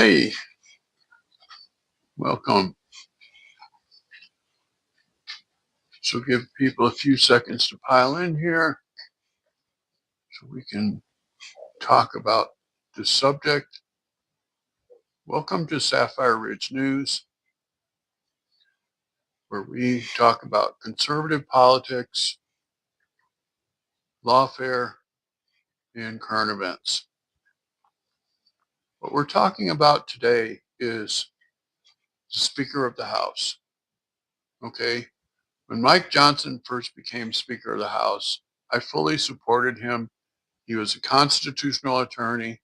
Hey, welcome. So give people a few seconds to pile in here so we can talk about this subject. Welcome to Sapphire Ridge News, where we talk about conservative politics, lawfare, and current events. What we're talking about today is the Speaker of the House. Okay, when Mike Johnson first became Speaker of the House, I fully supported him. He was a constitutional attorney.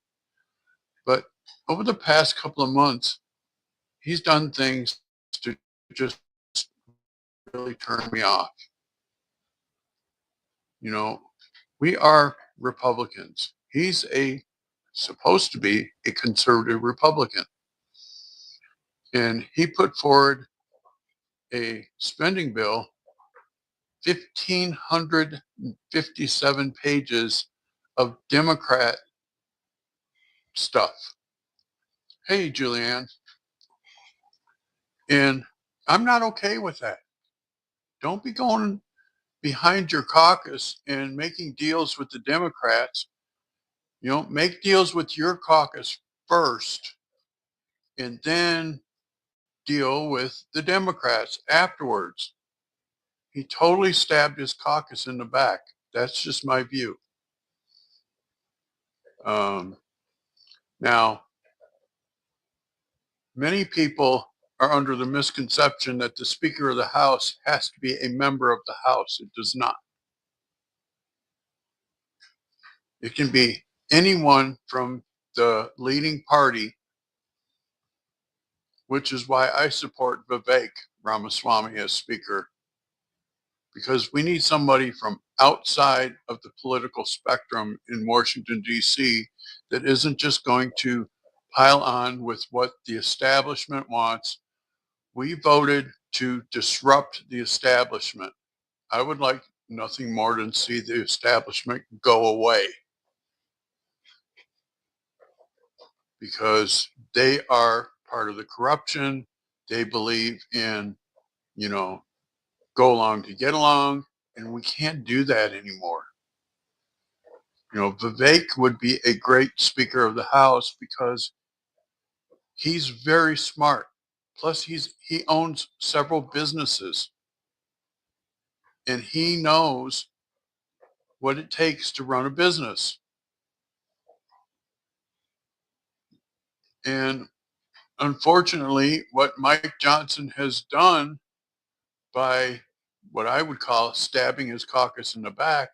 But over the past couple of months, he's done things to just really turn me off. You know, we are Republicans. He's supposed to be a conservative Republican. And he put forward a spending bill, 1,557 pages of Democrat stuff. Hey, Julianne. And I'm not okay with that. Don't be going behind your caucus and making deals with the Democrats. Make deals with your caucus first and then deal with the Democrats afterwards. He totally stabbed his caucus in the back. That's just my view. Now, many people are under the misconception that the Speaker of the House has to be a member of the House. It does not. It can be anyone from the leading party, which is why I support Vivek Ramaswamy as Speaker, because we need somebody from outside of the political spectrum in Washington, D.C. that isn't just going to pile on with what the establishment wants. We voted to disrupt the establishment. I would like nothing more than see the establishment go away, because they are part of the corruption. They believe in, go along to get along, and we can't do that anymore. Vivek would be a great Speaker of the House because he's very smart. Plus, he owns several businesses, and he knows what it takes to run a business. And unfortunately, what Mike Johnson has done by what I would call stabbing his caucus in the back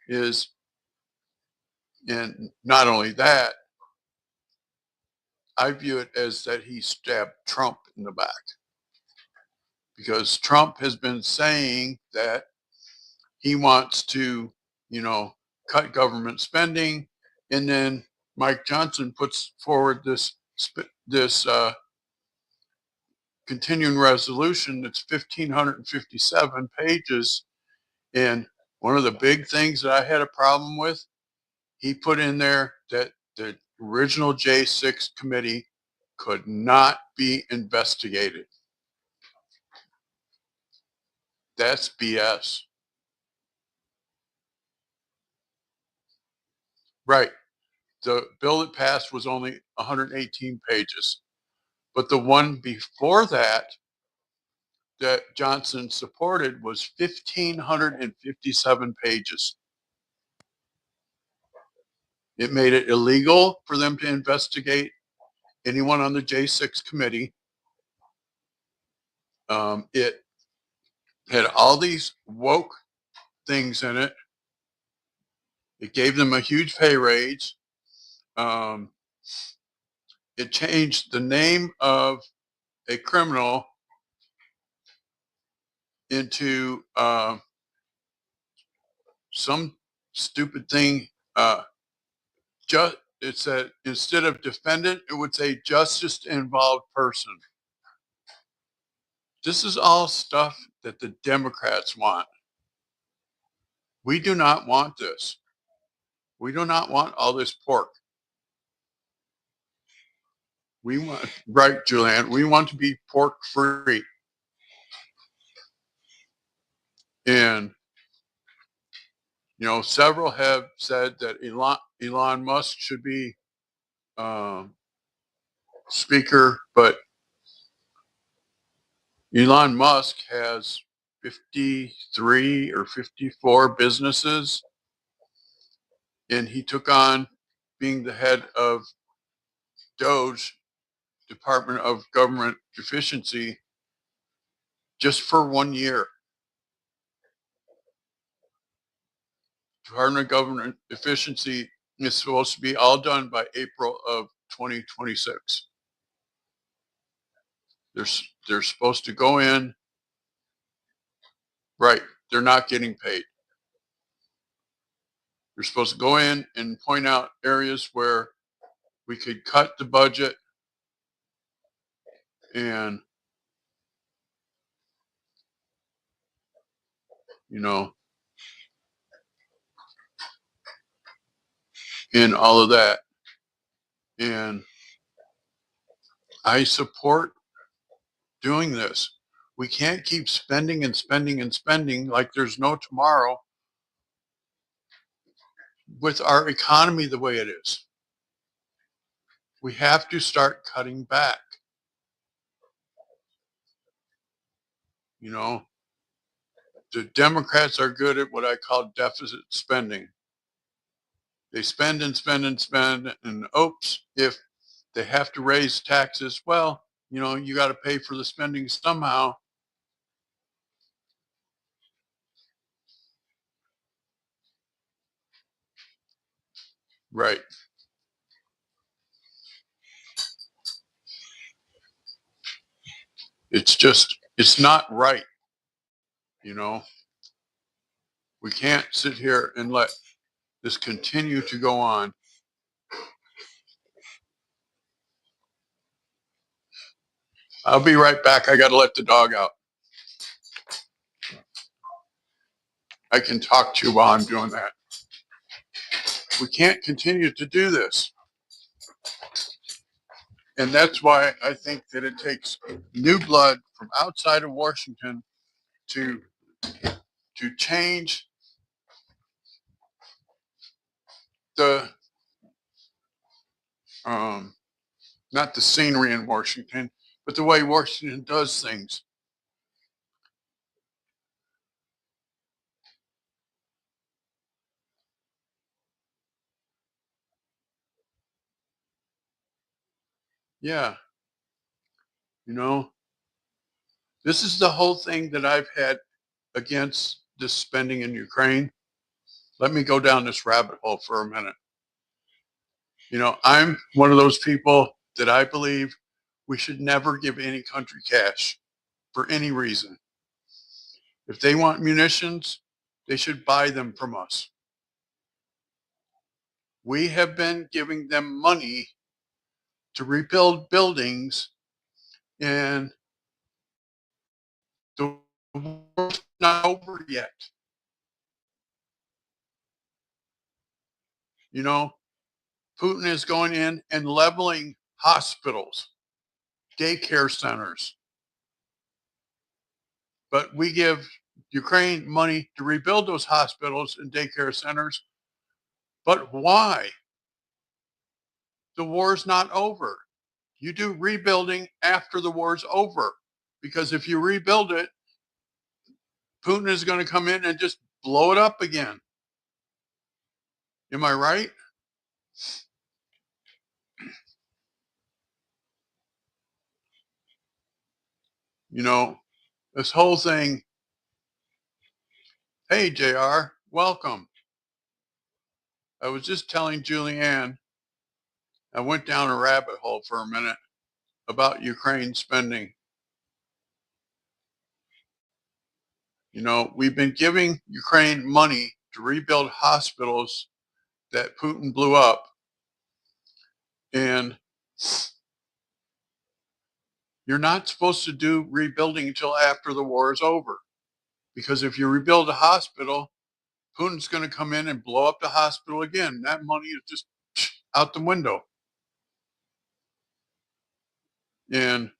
is, and not only that, I view it as that he stabbed Trump in the back, because Trump has been saying that he wants to, cut government spending, and then Mike Johnson puts forward this continuing resolution that's 1,557 pages. And one of the big things that I had a problem with, he put in there that the original J6 committee could not be investigated. That's BS. Right. The bill that passed was only 118 pages, but the one before that Johnson supported was 1,557 pages. It made it illegal for them to investigate anyone on the J6 committee. It had all these woke things in it. It gave them a huge pay raise. It changed the name of a criminal into some stupid thing. It said, instead of defendant, it would say justice involved person. This is all stuff that the Democrats want. We do not want this. We do not want all this pork. We want, right, Julianne, we want to be pork free. And, several have said that Elon Musk should be um, speaker, but Elon Musk has 53 or 54 businesses, and he took on being the head of Doge, Department of Government Efficiency, just for 1 year. Department of Government Efficiency is supposed to be all done by April of 2026. They're supposed to go in, right? They're not getting paid. They're supposed to go in and point out areas where we could cut the budget and, you know, in all of that. And I support doing this. We can't keep spending and spending and spending like there's no tomorrow with our economy the way it is. We have to start cutting back. You know, the Democrats are good at what I call deficit spending. They spend and spend and spend, and oops, if they have to raise taxes, well, you got to pay for the spending somehow. Right. It's not right. You know, we can't sit here and let this continue to go on. I'll be right back. I got to let the dog out. I can talk to you while I'm doing that. We can't continue to do this. And that's why I think that it takes new blood from outside of Washington to change the um, not the scenery in Washington, but the way Washington does things. Yeah, you know, this is the whole thing that I've had against this spending in Ukraine. Let me go down this rabbit hole for a minute. I'm one of those people that I believe we should never give any country cash for any reason. If they want munitions, they should buy them from us. We have been giving them money to rebuild buildings, and the war's not over yet. You know, Putin is going in and leveling hospitals, daycare centers. But we give Ukraine money to rebuild those hospitals and daycare centers. But why? The war's not over. You do rebuilding after the war's over. Because if you rebuild it, Putin is going to come in and just blow it up again. Am I right? You know, this whole thing. Hey, JR, welcome. I was just telling Julianne, I went down a rabbit hole for a minute about Ukraine spending. We've been giving Ukraine money to rebuild hospitals that Putin blew up. And you're not supposed to do rebuilding until after the war is over. Because if you rebuild a hospital, Putin's going to come in and blow up the hospital again. That money is just out the window. And,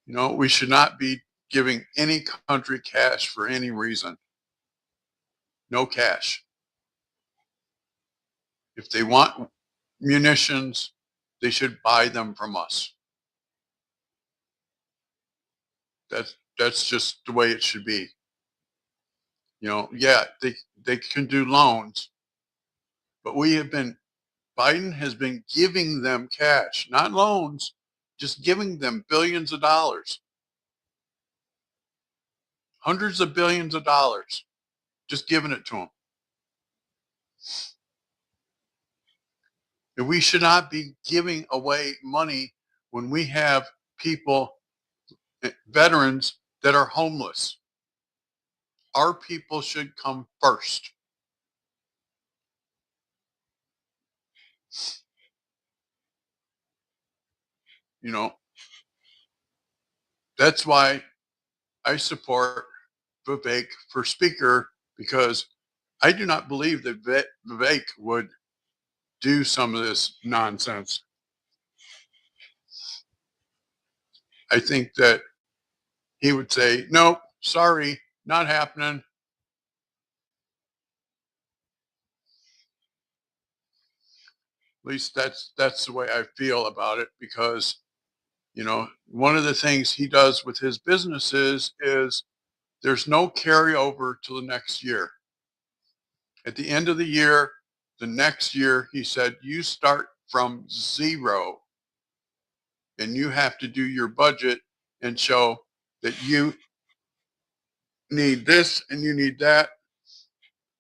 we should not be giving any country cash for any reason. No cash. If they want munitions, they should buy them from us. That's just the way it should be. Yeah, they can do loans, but Biden has been giving them cash, not loans, just giving them billions of dollars, hundreds of billions of dollars, just giving it to them. And we should not be giving away money when we have people, veterans that are homeless. Our people should come first. You know, that's why I support Vivek for speaker, because I do not believe that Vivek would do some of this nonsense. I think that he would say, nope, sorry, not happening. At least that's the way I feel about it, because one of the things he does with his businesses is there's no carryover to the next year. At the end of the year, the next year, he said, you start from zero and you have to do your budget and show that you need this and you need that.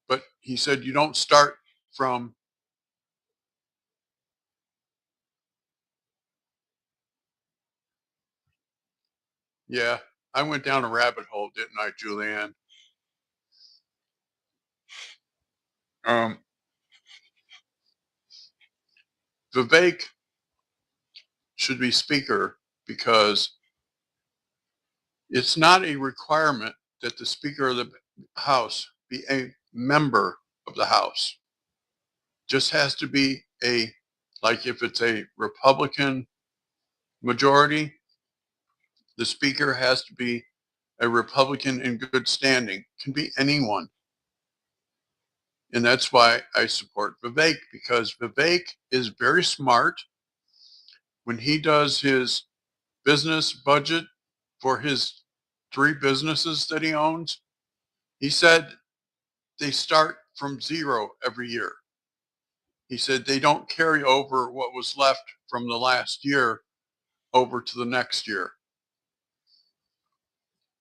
But he said, you don't start from, yeah, I went down a rabbit hole, didn't I, Julianne? Um, Vivek should be speaker because it's not a requirement that the speaker of the house be a member of the house. Just has to be like if it's a Republican majority, the speaker has to be a Republican in good standing. Can be anyone. And that's why I support Vivek, because Vivek is very smart. When he does his business budget for his 3 businesses that he owns, he said they start from zero every year. He said they don't carry over what was left from the last year over to the next year,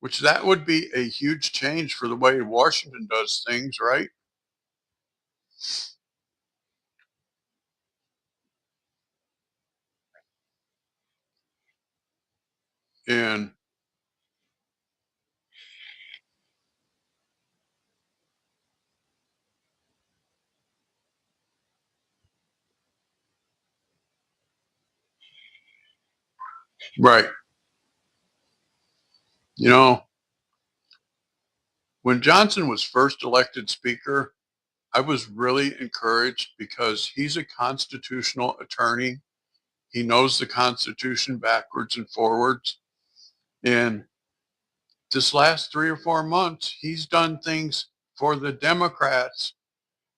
which that would be a huge change for the way Washington does things, right? And right, you know, when Johnson was first elected speaker, I was really encouraged because he's a constitutional attorney. He knows the Constitution backwards and forwards. And this last 3 or 4 months, he's done things for the Democrats,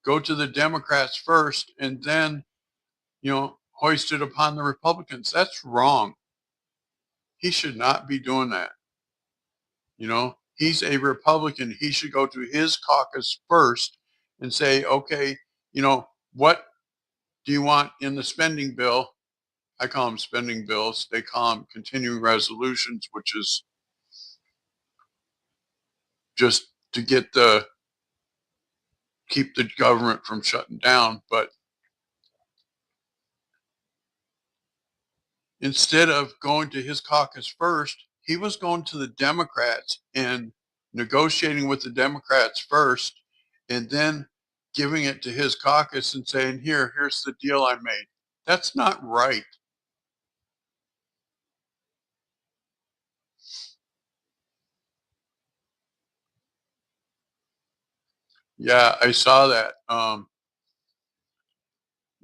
go to the Democrats first, and then, hoist it upon the Republicans. That's wrong. He should not be doing that. He's a Republican. He should go to his caucus first and say, okay, what do you want in the spending bill? I call them spending bills. They call them continuing resolutions, which is just to keep the government from shutting down. But instead of going to his caucus first, he was going to the Democrats and negotiating with the Democrats first, and then giving it to his caucus and saying, here's the deal I made. That's not right. Yeah, I saw that.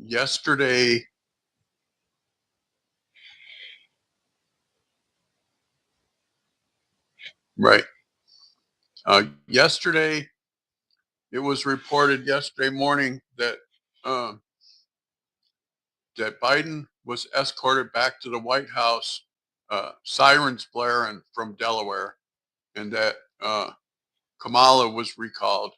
Yesterday, Right. Yesterday, it was reported yesterday morning that uh, that Biden was escorted back to the White House, sirens blaring from Delaware, and that Kamala was recalled.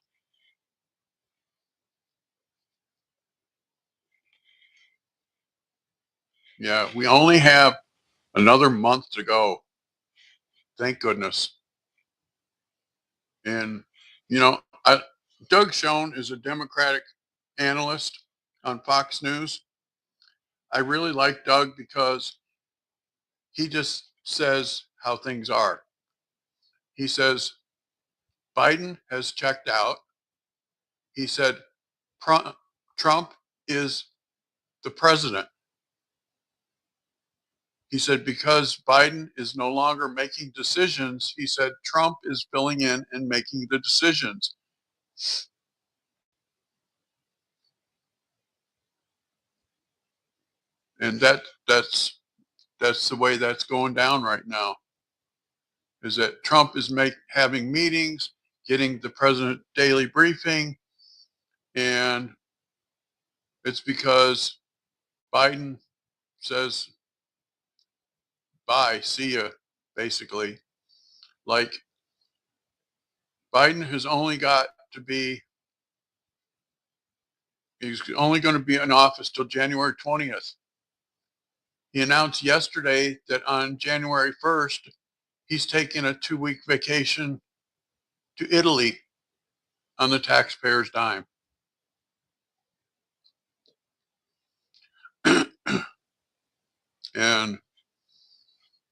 Yeah, we only have another month to go. Thank goodness. And you know, Doug Schoen is a Democratic analyst on Fox News. I really like Doug because he just says how things are. He says Biden has checked out. He said Trump is the president. He said because Biden is no longer making decisions, he said Trump is filling in and making the decisions. And that's the way that's going down right now. Is that Trump is having meetings, getting the president daily briefing, and it's because Biden says bye, see ya, basically. Like Biden has only got to be he's only going to be in office till January 20th. He announced yesterday that on January 1st, he's taking a 2-week vacation to Italy on the taxpayer's dime. And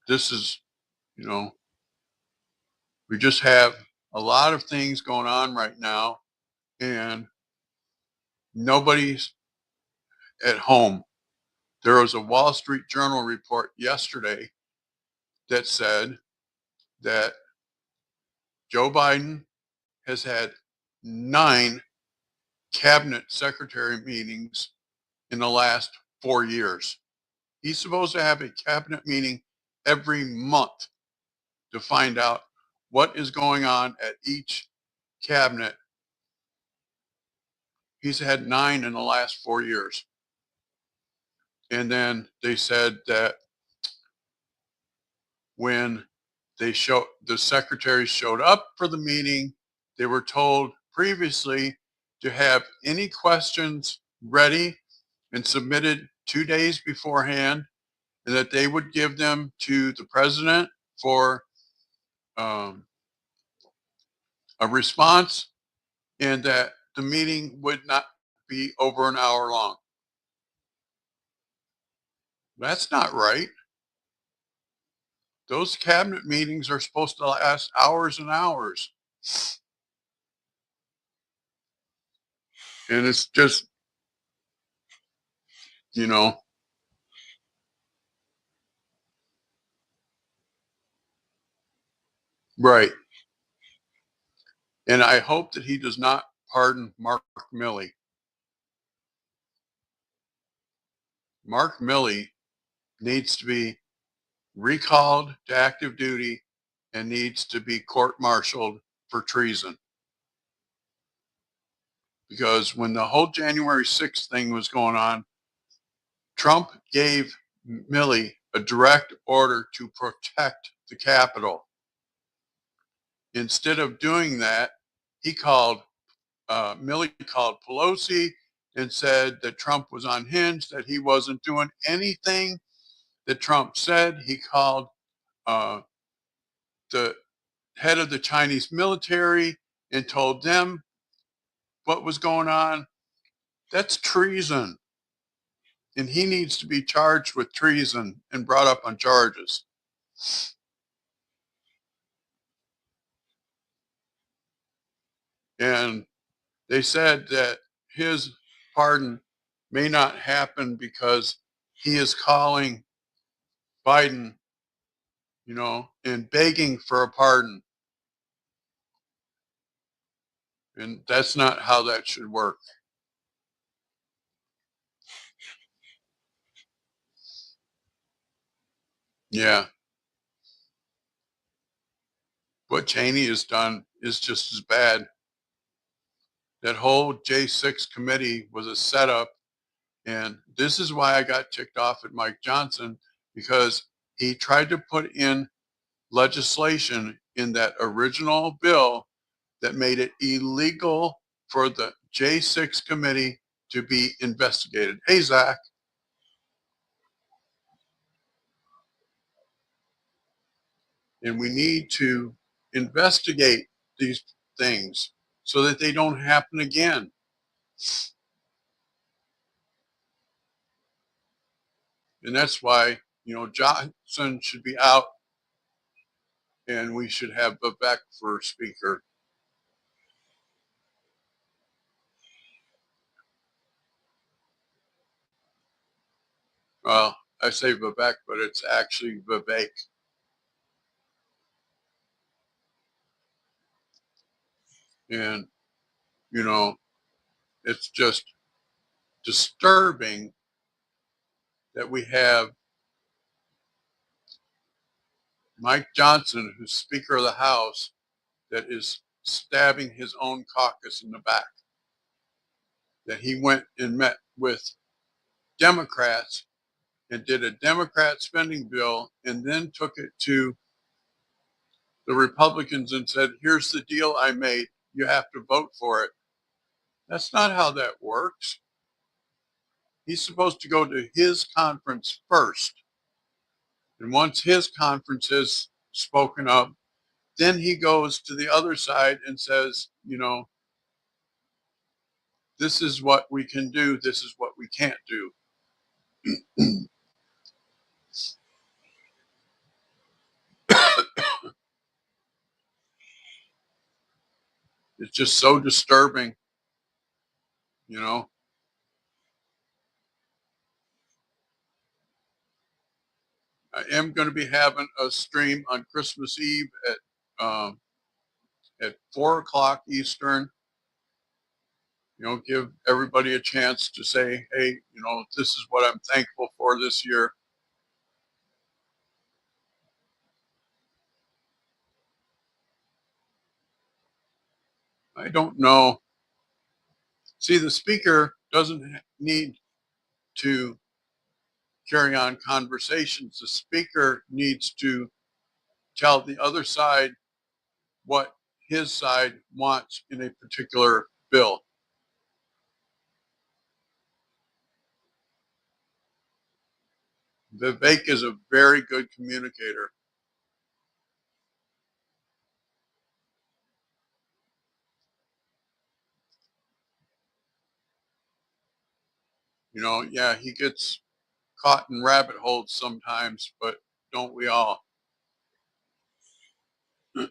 this is, you know, we just have a lot of things going on right now, and nobody's at home. There was a Wall Street Journal report yesterday that said that Joe Biden has had 9 cabinet secretary meetings in the last 4 years. He's supposed to have a cabinet meeting every month to find out what is going on at each cabinet. He's had 9 in the last 4 years. And then they said that when the secretaries showed up for the meeting, they were told previously to have any questions ready and submitted 2 days beforehand, and that they would give them to the president for um, a response, and that the meeting would not be over an hour long. That's not right. Those cabinet meetings are supposed to last hours and hours. And it's just, you know, right. And I hope that he does not pardon Mark Milley. Mark Milley needs to be recalled to active duty and needs to be court-martialed for treason. Because when the whole January 6th thing was going on, Trump gave Milley a direct order to protect the Capitol. Instead of doing that, he called Milley called Pelosi and said that Trump was unhinged, that he wasn't doing anything that Trump said. He called uh, the head of the Chinese military and told them what was going on. That's treason. And he needs to be charged with treason and brought up on charges. And they said that his pardon may not happen because he is calling Biden, and begging for a pardon. And that's not how that should work. Yeah. What Cheney has done is just as bad. That whole J6 committee was a setup. And this is why I got ticked off at Mike Johnson, because he tried to put in legislation in that original bill that made it illegal for the J6 committee to be investigated. Hey, Zach. And we need to investigate these things so that they don't happen again. And that's why, Johnson should be out and we should have Vivek for speaker. Well, I say Vivek, but it's actually Vivek. And, you know, it's just disturbing that we have Mike Johnson, who's Speaker of the House, that is stabbing his own caucus in the back. That he went and met with Democrats and did a Democrat spending bill and then took it to the Republicans and said, here's the deal I made. You have to vote for it. That's not how that works. He's supposed to go to his conference first. And once his conference has spoken up, then he goes to the other side and says, this is what we can do. This is what we can't do. It's just so disturbing, you know. I am going to be having a stream on Christmas Eve at 4 o'clock Eastern. Give everybody a chance to say, hey, this is what I'm thankful for this year. I don't know. See, the speaker doesn't need to carry on conversations. The speaker needs to tell the other side what his side wants in a particular bill. Vivek is a very good communicator. Yeah, he gets caught in rabbit holes sometimes, but don't we all? We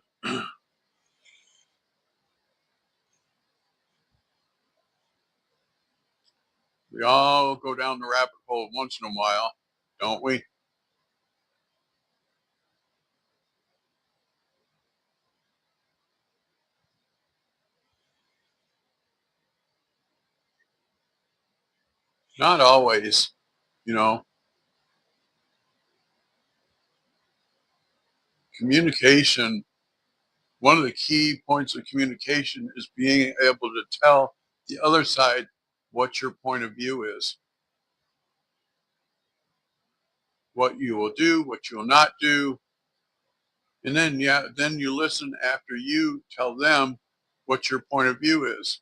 all go down the rabbit hole once in a while, don't we? Not always, you know. Communication, one of the key points of communication is being able to tell the other side what your point of view is, what you will do, what you will not do. And then, then you listen after you tell them what your point of view is.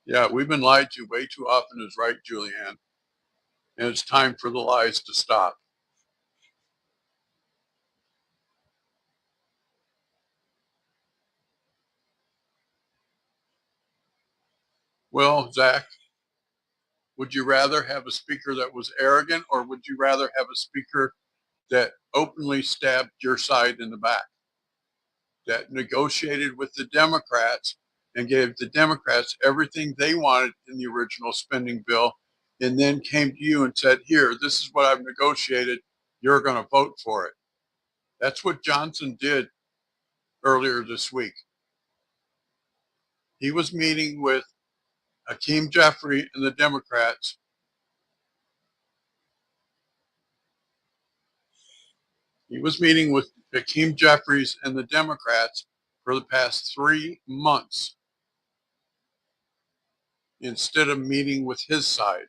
Yeah, we've been lied to way too often is right, Julianne. And it's time for the lies to stop. Well, Zach, would you rather have a speaker that was arrogant, or would you rather have a speaker that openly stabbed your side in the back, that negotiated with the Democrats and gave the Democrats everything they wanted in the original spending bill, and then came to you and said, here, this is what I've negotiated. You're going to vote for it. That's what Johnson did earlier this week. He was meeting with Hakeem Jeffrey and the Democrats, He was meeting with Hakeem Jeffries and the Democrats for the past 3 months instead of meeting with his side.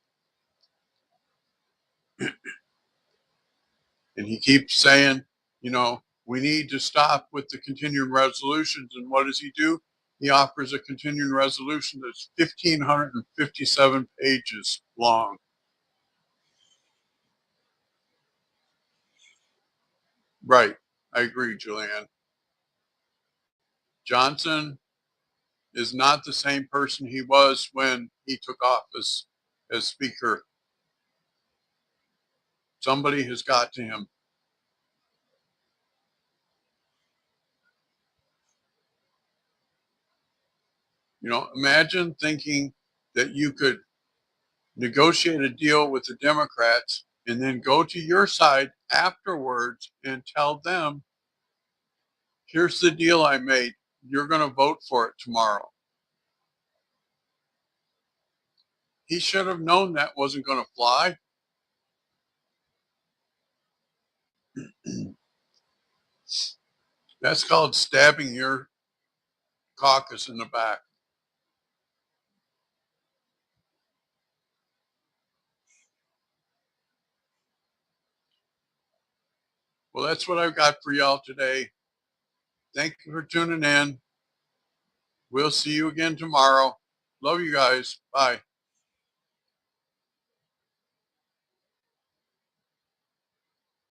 And he keeps saying, we need to stop with the continuing resolutions. And what does he do? He offers a continuing resolution that's 1,557 pages long. Right. I agree, Julianne. Johnson is not the same person he was when he took office as Speaker. Somebody has got to him. Imagine thinking that you could negotiate a deal with the Democrats and then go to your side afterwards and tell them, here's the deal I made. You're going to vote for it tomorrow. He should have known that wasn't going to fly. That's called stabbing your caucus in the back. Well, that's what I've got for y'all today. Thank you for tuning in. We'll see you again tomorrow. Love you guys. Bye.